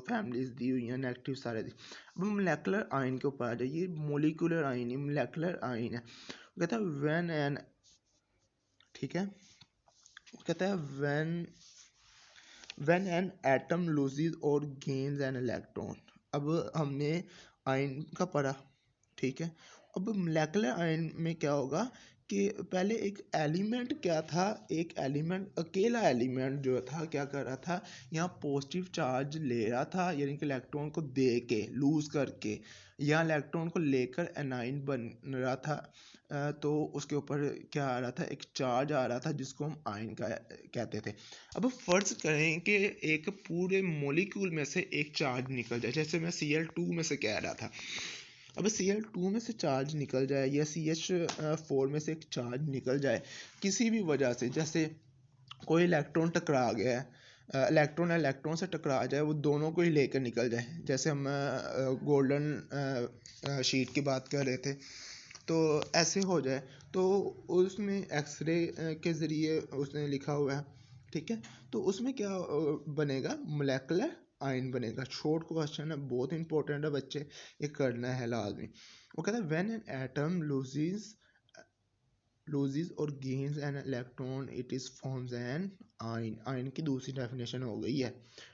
फैमिलीज दी हुई हैं, नेगेटिव सारे दी। अब मोलेकुलर आयन के ऊपर आ जाइए, मोलिकुलर आयन ही मोलेकुलर आयन है। कहता है व्हेन एन, ठीक है, कहता है व्हेन एन एटम लूजेस और गेन्स एन इलेक्ट्रॉन। अब हमने आयन का पढ़ा, ठीक है। अब मोलेकुलर आयन में क्या होगा कि पहले एक एलिमेंट क्या था, एक एलिमेंट अकेला एलिमेंट जो था क्या कर रहा था, यहाँ पॉजिटिव चार्ज ले रहा था, यानी कि इलेक्ट्रॉन को दे के लूज करके, या इलेक्ट्रॉन को लेकर एनाइन बन रहा था। तो उसके ऊपर क्या आ रहा था, एक चार्ज आ रहा था जिसको हम आयन का कहते थे। अब फर्ज करें कि एक पूरे मॉलिक्यूल में से एक चार्ज निकल जाए, जैसे मैं Cl2 में से कह रहा था। अब Cl2 में से चार्ज निकल जाए या CH4 में से एक चार्ज निकल जाए किसी भी वजह से, जैसे कोई इलेक्ट्रॉन टकरा गया है, इलेक्ट्रॉन इलेक्ट्रॉन से टकरा जाए, वो दोनों को ही लेकर निकल जाए, जैसे हम गोल्डन शीट की बात कर रहे थे, तो ऐसे हो जाए, तो उसमें एक्सरे के ज़रिए उसने लिखा हुआ है, ठीक है। तो उसमें क्या बनेगा, मोलेकुलर आयन बनेगा। शॉर्ट क्वेश्चन है, बहुत इंपॉर्टेंट है बच्चे, ये करना है लाजमी। वो कहता है व्हेन एन एटम लूजेस और gains an electron it is forms an ion. Ion की दूसरी डेफिनेशन हो गई है,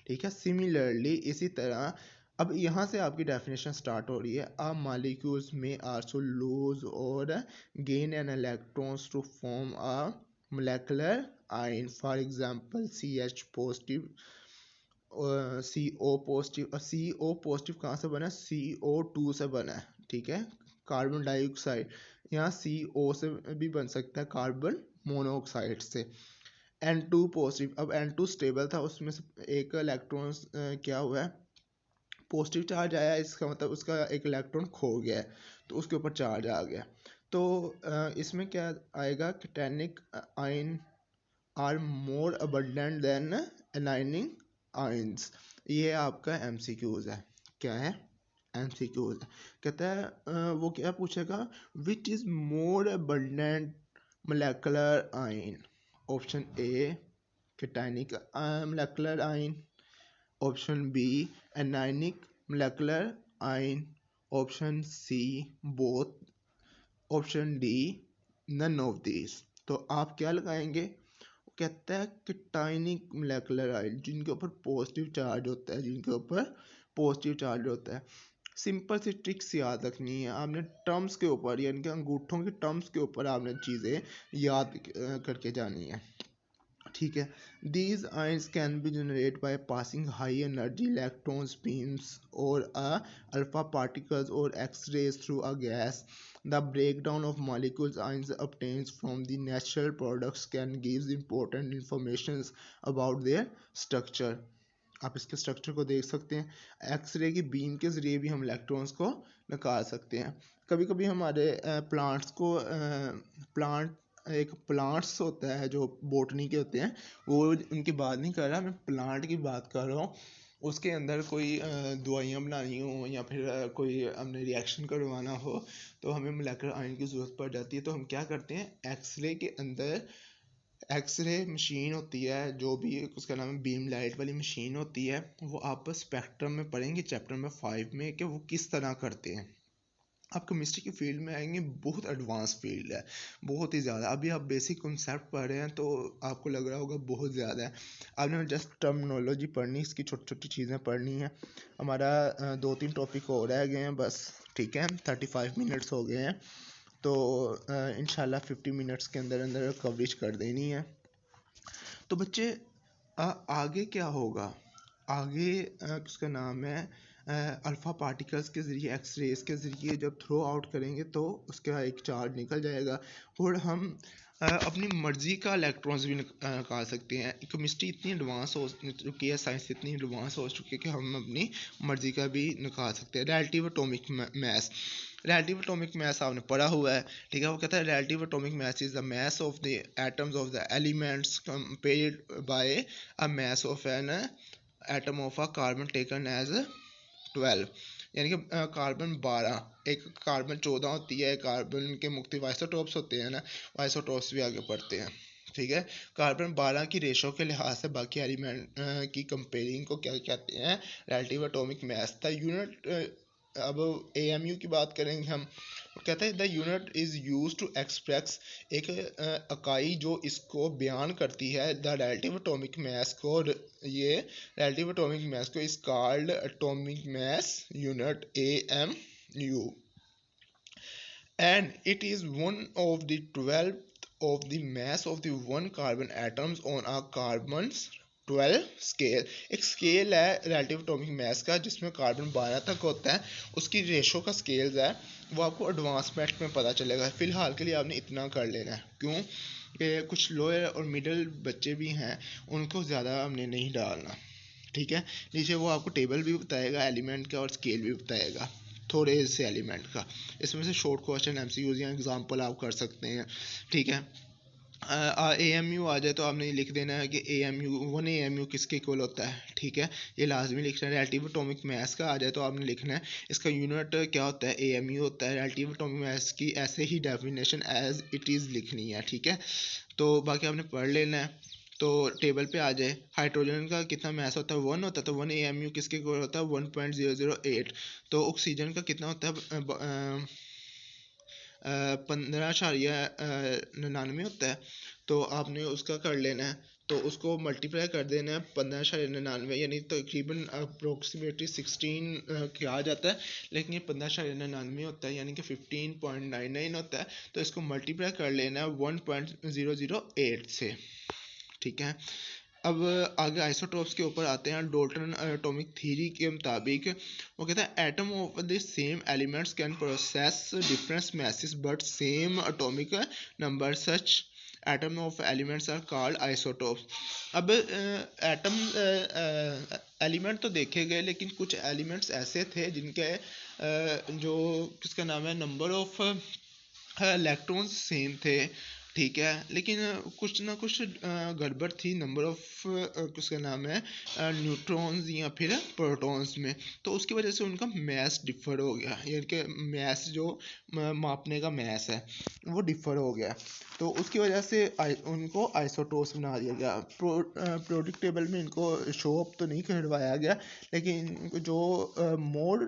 ठीक है। सिमिलरली इसी तरह अब यहाँ से आपकी डेफिनेशन स्टार्ट हो रही है। अ मॉलिक्यूल्स में आल्सो लूज और gain an electrons to form a molecular ion, for example CH positive, CO positive. CO positive कहाँ से बना है, CO2 से बना है, ठीक है, कार्बन डाइऑक्साइड। यहाँ CO से भी बन सकता है, कार्बन मोनोऑक्साइड से। N2 पॉजिटिव, अब N2 स्टेबल था, उसमें से एक इलेक्ट्रॉन क्या हुआ है, पॉजिटिव चार्ज आया, इसका मतलब उसका एक इलेक्ट्रॉन खो गया है, तो उसके ऊपर चार्ज आ गया। तो इसमें क्या आएगा, cationic ion are more abundant than anionic ions. ये आपका MCQs है, क्या है, MCQs है। कहता है वो क्या पूछेगा, which is more abundant molecular ion. Option A cationic molecular ion, option B anionic molecular ion, option C both, option D none of this. तो आप क्या लगाएंगे, कहता है कैटायनिक मोलेकुलर आयन, जिनके ऊपर पॉजिटिव चार्ज होता है, जिनके ऊपर पॉजिटिव चार्ज होता है। सिंपल सी ट्रिक्स याद रखनी है आपने, टर्म्स के ऊपर, यानी कि अंगूठों के टर्म्स के ऊपर आपने चीज़ें याद करके जानी है, ठीक है। These ions can be generated by passing high energy electron beams or alpha particles or X-rays through a gas. The breakdown of molecules ions obtained from the natural products can give important information about their structure. आप इसके structure को देख सकते हैं, x ray की beam के ज़रिए भी हम इलेक्ट्रॉन्स को निकाल सकते हैं। कभी कभी हमारे प्लांट्स को एक प्लांट्स होता है जो बोटनी के होते हैं, वो उनकी बात नहीं कर रहा, मैं प्लांट की बात कर रहा हूँ। उसके अंदर कोई दवाइयाँ बनानी हो या फिर कोई हमने रिएक्शन करवाना हो, तो हमें मोलेकुलर आयन की ज़रूरत पड़ जाती है। तो हम क्या करते हैं, एक्सरे के अंदर एक्सरे मशीन होती है, जो भी उसका नाम है बीम लाइट वाली मशीन होती है, वो आप स्पेक्ट्रम में पढ़ेंगे चैप्टर में 5 में कि वो किस तरह करते हैं, आप केमिस्ट्री की फील्ड में आएंगे, बहुत एडवांस फील्ड है, बहुत ही ज़्यादा। अभी आप बेसिक कॉन्सेप्ट पढ़ रहे हैं तो आपको लग रहा होगा बहुत ज़्यादा है, आपने जस्ट टर्मिनोलॉजी पढ़नी, इसकी छोटी छोटी चीज़ें पढ़नी है। हमारा 2-3 टॉपिक हो रह गए हैं बस, ठीक है, 35 मिनट्स हो गए हैं, तो इंशाल्लाह 50 मिनट्स के अंदर अंदर कवरेज कर देनी है। तो बच्चे आगे क्या होगा, आगे उसका नाम है अल्फ़ा पार्टिकल्स के ज़रिए, एक्स रेज के ज़रिए जब थ्रो आउट करेंगे तो उसका एक चार्ज निकल जाएगा, और हम अपनी मर्ज़ी का इलेक्ट्रॉन्स भी निकाल सकते हैं। केमिस्ट्री इतनी एडवांस हो चुकी है, साइंस इतनी एडवांस हो चुकी है कि हम अपनी मर्ज़ी का भी निकाल सकते हैं। Relative atomic mass, relative atomic mass आपने पढ़ा हुआ है, ठीक है। वो कहता है relative atomic mass is the mass of the atoms of the elements compared by a mass of an atom of a carbon taken as 12, यानी कि कार्बन 12, एक कार्बन 14 होती है, कार्बन के मुख्तलिफ आइसोटोप्स होते हैं ना, आइसोटोप्स भी आगे पढ़ते हैं, ठीक है। कार्बन 12 की रेशो के लिहाज से बाकी एलिमेंट की कंपेयरिंग को क्या कहते हैं, relative atomic mass. The unit, अब AMU की बात करेंगे हम, कहते हैं the unit is use to express, एक इकाई जो इसको बयान करती है, द रिलेटिव एटॉमिक मास को, ये रिलेटिव एटॉमिक मास को is called atomic mass unit AMU, and it is one of the 12th of the mass of the one carbon atoms on a carbon's 12 scale. एक स्केल है relative atomic मास का जिसमें carbon 12 तक होता है, उसकी ratio का स्केल्स है, वो आपको एडवांसमेंट में पता चलेगा। फिलहाल के लिए आपने इतना कर लेना है, क्यों कि कुछ लोअर और मिडिल बच्चे भी हैं, उनको ज़्यादा हमने नहीं डालना, ठीक है। नीचे वो आपको टेबल भी बताएगा एलिमेंट का और स्केल भी बताएगा थोड़े से एलिमेंट का, इसमें से शॉर्ट क्वेश्चन MCQs या एग्जांपल आप कर सकते हैं, ठीक है। AMU आ जाए तो आपने लिख देना है कि वन AMU किसके इक्वल होता है, ठीक है, ये लाजमी लिखना है। रिलेटिव एटॉमिक मास का आ जाए तो आपने लिखना है इसका यूनिट क्या होता है, AMU होता है। रिलेटिव एटॉमिक मास की ऐसे ही डेफिनेशन एज इट इज़ लिखनी है, ठीक है। तो बाकी आपने पढ़ लेना है। तो टेबल पे आ जाए, हाइड्रोजन का कितना मास होता है, 1 होता है, तो 1 AMU किसके इक्वल होता है, 1.008। तो ऑक्सीजन का कितना होता है, 15.99 होता है, तो आपने उसका कर लेना है, तो उसको मल्टीप्लाई कर देना है 15.99, यानी तकरीबन अप्रोक्सीमेटली 16 क्या आ जाता है, लेकिन ये 15.99 होता है, यानी कि 15.99 होता है। तो इसको मल्टीप्लाई कर लेना है 1.008 से, ठीक है। अब आगे आइसोटोप्स के ऊपर आते हैं। डोल्टन एटॉमिक थ्योरी के मुताबिक वो कहता है atom of the same elements can process different masses but same atomic number, such atom of elements are called isotopes. अब एटम एलिमेंट तो देखे गए, लेकिन कुछ एलिमेंट्स ऐसे थे जिनके जो किसका नाम है नंबर ऑफ इलेक्ट्रॉन्स सेम थे, ठीक है, लेकिन कुछ ना कुछ गड़बड़ थी नंबर ऑफ उसका नाम है न्यूट्रॉन्स या फिर प्रोटॉन्स में, तो उसकी वजह से उनका मैस डिफर हो गया, यानी कि मैस जो मापने का मैस है वो डिफर हो गया, तो उसकी वजह से उनको आइसोटोप्स बना दिया गया। प्रोडक्ट टेबल में इनको शो अप तो नहीं करवाया गया, लेकिन जो मोर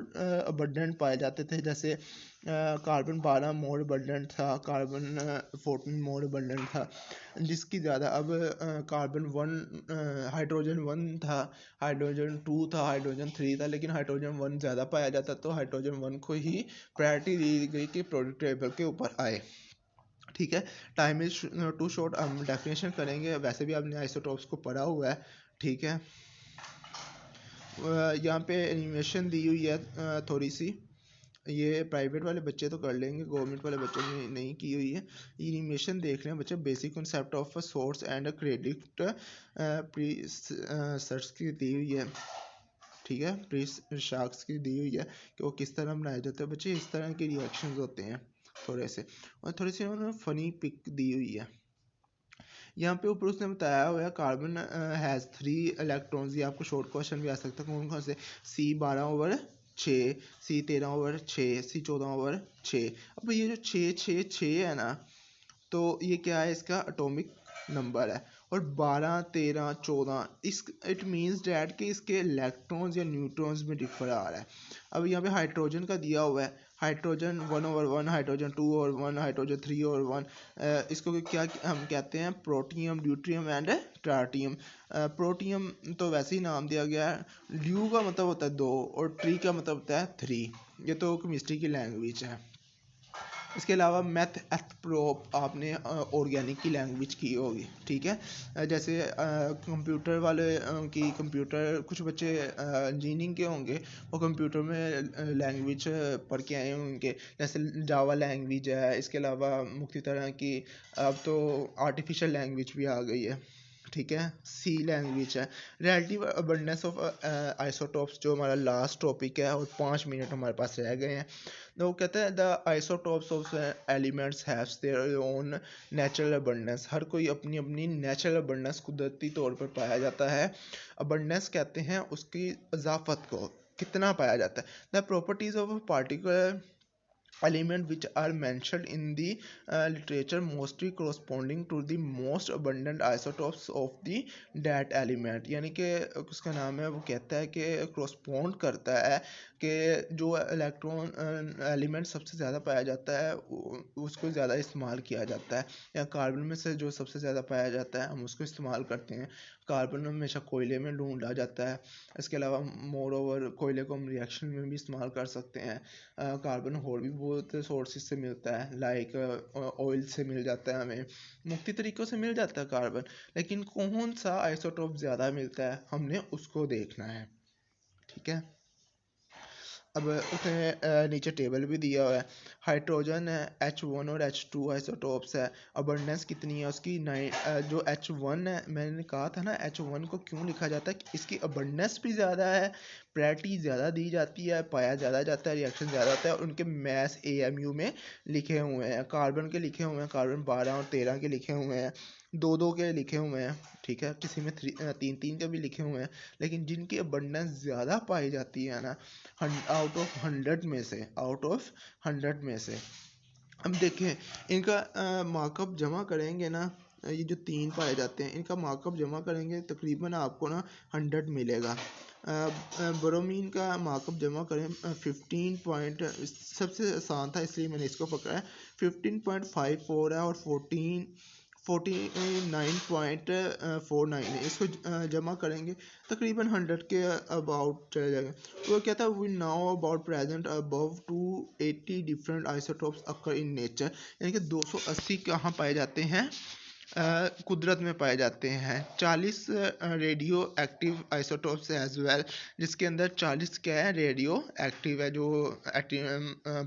अबंडेंट पाए जाते थे, जैसे कार्बन 12 मोर अबंडेंट था, कार्बन 14 मोर अबंडेंट था, जिसकी ज़्यादा अब कार्बन 1 हाइड्रोजन 1 था, हाइड्रोजन 2 था, हाइड्रोजन 3 था, लेकिन हाइड्रोजन 1 ज़्यादा पाया जाता, तो हाइड्रोजन 1 को ही प्रायोरिटी दी गई कि प्रोडक्ट टेबल के ऊपर आए, ठीक है। टाइम इज टू शॉर्ट, हम डेफिनेशन करेंगे, वैसे भी आपने आइसोटोप्स को पढ़ा हुआ है, ठीक है। यहाँ पे एनिमेशन दी हुई है थोड़ी सी, ये प्राइवेट वाले बच्चे तो कर लेंगे, गवर्नमेंट वाले बच्चों ने नहीं की हुई है। एनिमेशन देख लें बच्चे, basic concept of source and credit pre search की दी हुई है, ठीक है, प्री शार्क्स की दी हुई है कि वो किस तरह बनाए जाते हैं बच्चे, इस तरह के रिएक्शंस होते हैं थोड़े से, और थोड़ी सी उन्होंने फनी पिक दी हुई है। यहाँ पे ऊपर उसने बताया हुआ है कार्बन हैज़ 3 इलेक्ट्रॉन्स, ये आपको शॉर्ट क्वेश्चन भी आ सकता है, कौन कौन से, C12/6, C13/6, C14/6। अब ये जो 6 है ना, तो ये क्या है, इसका एटॉमिक नंबर है, और 12 13 14 इस इट मीन्स डैट कि इसके इलेक्ट्रॉन्स या न्यूट्रॉन्स में डिफर आ रहा है। अब यहाँ पे हाइड्रोजन का दिया हुआ है, हाइड्रोजन 1/1, हाइड्रोजन 2/1, हाइड्रोजन 3/1। इसको क्या हम कहते हैं, प्रोटियम, ड्यूट्रियम एंड ट्राटियम। प्रोटियम तो वैसे ही नाम दिया गया है, ड्यू का मतलब होता है 2 और ट्री का मतलब होता है 3। ये तो केमिस्ट्री की लैंग्वेज है। इसके अलावा मैथ प्रोप आपने ऑर्गेनिक की लैंग्वेज की होगी, ठीक है। जैसे कंप्यूटर वाले की कंप्यूटर, कुछ बच्चे इंजीनियरिंग के होंगे, वो कंप्यूटर में लैंग्वेज पढ़ के आए होंगे, जैसे जावा लैंग्वेज है। इसके अलावा मुख्य तरह की अब तो आर्टिफिशियल लैंग्वेज भी आ गई है, ठीक है, सी लैंग्वेज है। रिलेटिव अबंडेंस ऑफ आइसोटॉप्स जो हमारा लास्ट टॉपिक है, और 5 मिनट हमारे पास रह गए हैं। तो वो कहते हैं the isotopes of elements haves their own natural abundance. हर कोई अपनी अपनी नेचुरल अबंडेंस कुदरती तौर पर पाया जाता है। अबंडेंस कहते हैं उसकी इजाफत को, कितना पाया जाता है। The properties of a particular element which are mentioned in the literature mostly corresponding to the most abundant isotopes of the that element। यानी कि उसका नाम है, वो कहता है कि correspond करता है कि जो इलेक्ट्रॉन एलिमेंट सबसे ज़्यादा पाया जाता है उसको ज़्यादा इस्तेमाल किया जाता है, या कार्बन में से जो सबसे ज़्यादा पाया जाता है हम उसको इस्तेमाल करते हैं। कार्बन हमेशा कोयले में ढूंढा जाता है। इसके अलावा मोर ओवर कोयले को हम रिएक्शन में भी इस्तेमाल कर सकते हैं। कार्बन और भी बहुत सोर्सेज से मिलता है, लाइक ऑयल से मिल जाता है, हमें मुख्तलिफ तरीक़ों से मिल जाता है कार्बन। लेकिन कौन सा आइसोटोप ज़्यादा मिलता है, हमने उसको देखना है, ठीक है। अब उसने नीचे टेबल भी दिया हुआ है। हाइड्रोजन है, H1 और H2 आइसोटोप्स है। अबंडेंस कितनी है उसकी? जो H1 है, मैंने कहा था ना H1 को क्यों लिखा जाता है कि इसकी अबंडेंस भी ज़्यादा है, प्रायोरिटी ज़्यादा दी जाती है, पाया ज़्यादा जाता है, रिएक्शन ज़्यादा होता है, और उनके मैस AMU में लिखे हुए हैं। कार्बन के लिखे हुए हैं, कार्बन 12 और 13 के लिखे हुए हैं, 2-2 के लिखे हुए हैं, ठीक है। किसी में 3-3 के भी लिखे हुए हैं। लेकिन जिनकी अबंडेंस ज़्यादा पाई जाती है ना, आउट ऑफ 100 में से, आउट ऑफ 100 में से, हम देखें इनका मार्कअप जमा करेंगे ना, ये जो 3 पाए जाते हैं इनका मार्कअप जमा करेंगे तकरीबन आपको ना 100 मिलेगा। ब्रोमीन का मार्कअप जमा करें 15 पॉइंट, सबसे आसान था इसलिए मैंने इसको पकड़ा है। 15.54 है और 49.49 है। इसको जमा करेंगे तकरीबन 100 के अबाउट चला जाएगा। तो क्या था, we now about present above 280 different isotopes occur in nature. यानी कि 280 कहाँ पाए जाते हैं, कुदरत में पाए जाते हैं। 40 radioactive isotopes as well, जिसके अंदर 40 क्या है, रेडियो एक्टिव है, जो एक्टिव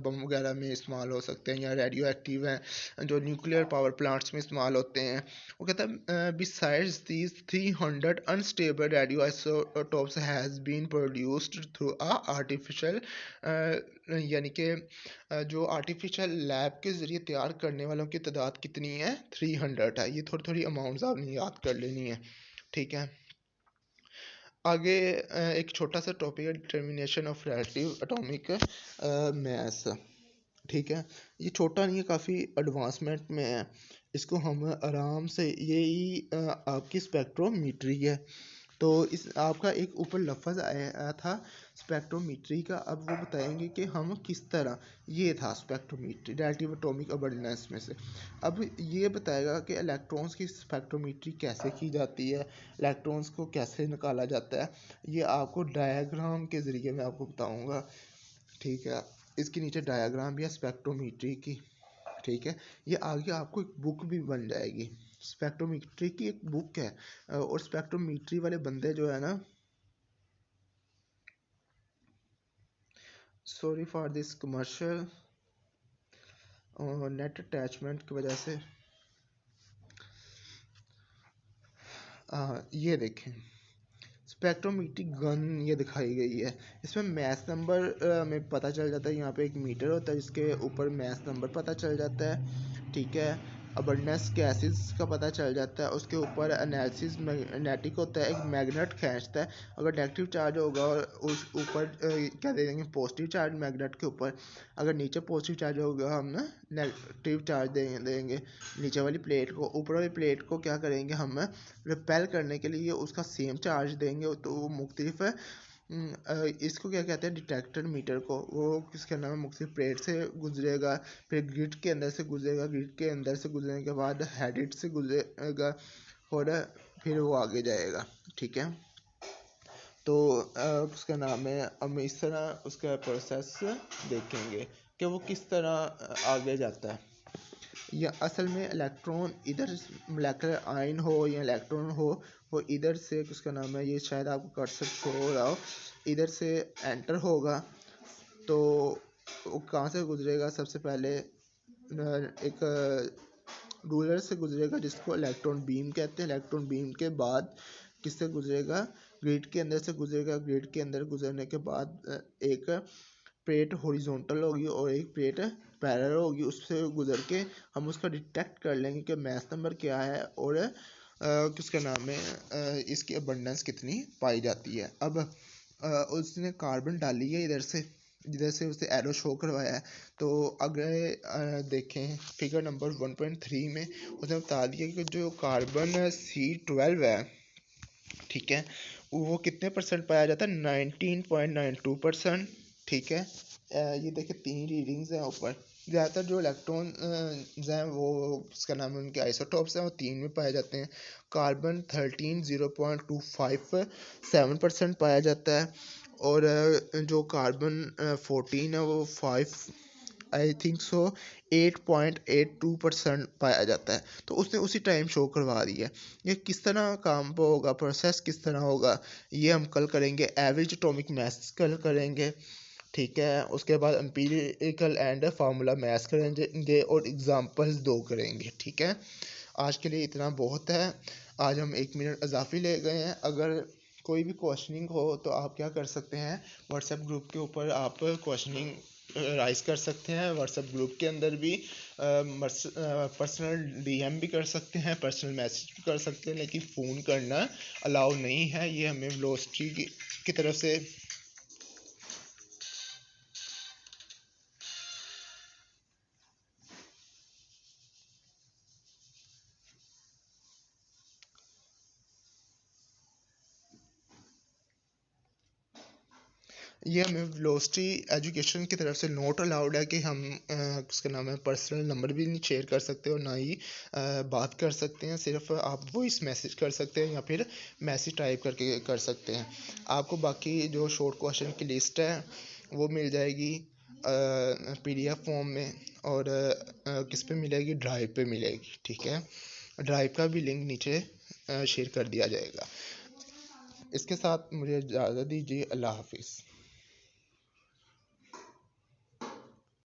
बम वगैरह में इस्तेमाल हो सकते हैं, या रेडियो एक्टिव हैं जो न्यूक्लियर पावर प्लांट्स में इस्तेमाल होते हैं। वो कहता है besides these 300 unstable radioisotopes has been produced through a artificial, यानी कि जो आर्टिफिशियल लैब के ज़रिए तैयार करने वालों की तादाद कितनी है, 300 है। ये थोड़ी थोड़ी अमाउंट्स आपने याद कर लेनी है, ठीक है। आगे एक छोटा सा टॉपिक है, डिटर्मिनेशन ऑफ रिलेटिव एटॉमिक मास, ठीक है। ये छोटा नहीं है, काफ़ी एडवांसमेंट में है। इसको हम आराम से, यही आपकी स्पेक्ट्रोमीट्री है। तो इस आपका एक ऊपर लफ्ज़ आया था स्पेक्ट्रोमीट्री का, अब वो बताएंगे कि हम किस तरह, ये था स्पेक्ट्रोमीट्री रिलेटिव एटॉमिक अबंडेंस में से। अब ये बताएगा कि इलेक्ट्रॉन्स की स्पेक्ट्रोमीट्री कैसे की जाती है, इलेक्ट्रॉन्स को कैसे निकाला जाता है, ये आपको डायग्राम के ज़रिए मैं आपको बताऊँगा, ठीक है। इसके नीचे डायग्राम भी है स्पेक्ट्रोमीट्री की, ठीक है। ये आगे आपको एक बुक भी बन जाएगी, स्पेक्ट्रोमीट्री की एक बुक है। और स्पेक्ट्रोमीट्री वाले बंदे जो है ना, sorry for this commercial, net attachment की वजह से, ये देखें स्पेक्ट्रोमीट्री गन ये दिखाई गई है। इसमें मैस नंबर में पता चल जाता है, यहाँ पे एक मीटर होता है जिसके ऊपर मैस नंबर पता चल जाता है, ठीक है। अबंडेंस गैसेस का पता चल जाता है, उसके ऊपर एनालिसिस मैग्नेटिक होता है, एक मैग्नेट खींचता है। अगर नेगेटिव चार्ज होगा और उस ऊपर क्या दे देंगे, पॉजिटिव चार्ज मैग्नेट के ऊपर। अगर नीचे पॉजिटिव चार्ज होगा हम ना नेगेटिव चार्ज देंगे नीचे वाली प्लेट को। ऊपर वाली प्लेट को क्या करेंगे हम, रिपेल करने के लिए उसका सेम चार्ज देंगे। तो वो मुख्तलिफ इसको क्या कहते हैं, डिटेक्टर मीटर को। वो किसका नाम है, मुख्तलिफ प्लेट से गुजरेगा, फिर ग्रिड के अंदर से गुजरेगा, ग्रिड के अंदर से गुजरने के बाद हेडिट से गुजरेगा और फिर वो आगे जाएगा। ठीक है, तो उसका नाम है, हम इस तरह उसका प्रोसेस देखेंगे कि वो किस तरह आगे जाता है। या असल में इलेक्ट्रॉन इधर मोलेकुलर आयन हो या इलेक्ट्रॉन हो, वो इधर से उसका नाम है, ये शायद आपको कर्सर शो हो रहा हो, इधर से एंटर होगा। तो वो कहाँ से गुजरेगा, सबसे पहले एक रूलर से गुजरेगा जिसको इलेक्ट्रॉन बीम कहते हैं। इलेक्ट्रॉन बीम के बाद किससे गुजरेगा, ग्रिड के अंदर से गुजरेगा। ग्रिड के अंदर गुजरने के बाद एक प्लेट हॉरिजॉन्टल होगी और एक प्लेट पैरेलल होगी, उससे गुजर के हम उसका डिटेक्ट कर लेंगे कि मैस नंबर क्या है और किसका नाम है, इसकी अबंडेंस कितनी पाई जाती है। अब उसने कार्बन डाली है इधर से, जिधर से उसने एरो शो करवाया है। तो अगर देखें फिगर नंबर 1.3 में उसने बता दिया कि जो कार्बन C12 है, ठीक है, वो कितने परसेंट पाया जाता है, 19.92%। ठीक है, ये देखिए 3 रीडिंग्स हैं ऊपर। ज़्यादातर जो इलेक्ट्रॉन हैं वो उसका नाम है, उनके आइसोटॉप्स हैं, वो 3 में पाए जाते हैं। कार्बन 13 0.257% पाया जाता है, और जो कार्बन 14 है वो 5 आई थिंक सो 8.82% पाया जाता है। तो उसने उसी टाइम शो करवा दी है। ये किस तरह काम पे होगा, प्रोसेस किस तरह होगा, ये हम कल करेंगे। एवरेज एटॉमिक मास कल करेंगे, ठीक है। उसके बाद एम्पिरिकल एंड फार्मूला मैथ्स करेंगे और एग्जांपल्स 2 करेंगे। ठीक है, आज के लिए इतना बहुत है। आज हम 1 मिनट इजाफी ले गए हैं। अगर कोई भी क्वेश्चनिंग हो तो आप क्या कर सकते हैं, व्हाट्सएप ग्रुप के ऊपर आप क्वेश्चनिंग राइज कर सकते हैं। व्हाट्सएप ग्रुप के अंदर भी पर्सनल डीएम भी कर सकते हैं, पर्सनल मैसेज भी कर सकते हैं, लेकिन फ़ोन करना अलाउ नहीं है। ये हमें वेलोसिटी की तरफ से ये हमें वेलोसिटी एजुकेशन की तरफ से नोट अलाउड है कि हम उसका नाम है पर्सनल नंबर भी नहीं शेयर कर सकते और ना ही बात कर सकते हैं। सिर्फ आप वॉइस मैसेज कर सकते हैं या फिर मैसेज टाइप करके कर सकते हैं। आपको बाकी जो शॉर्ट क्वेश्चन की लिस्ट है वो मिल जाएगी पीडीएफ फॉर्म में, और किस पे मिलेगी, ड्राइव पे मिलेगी। ठीक है, ड्राइव का भी लिंक नीचे शेयर कर दिया जाएगा। इसके साथ मुझे इजाज़त दीजिए, अल्लाह हाफिज़।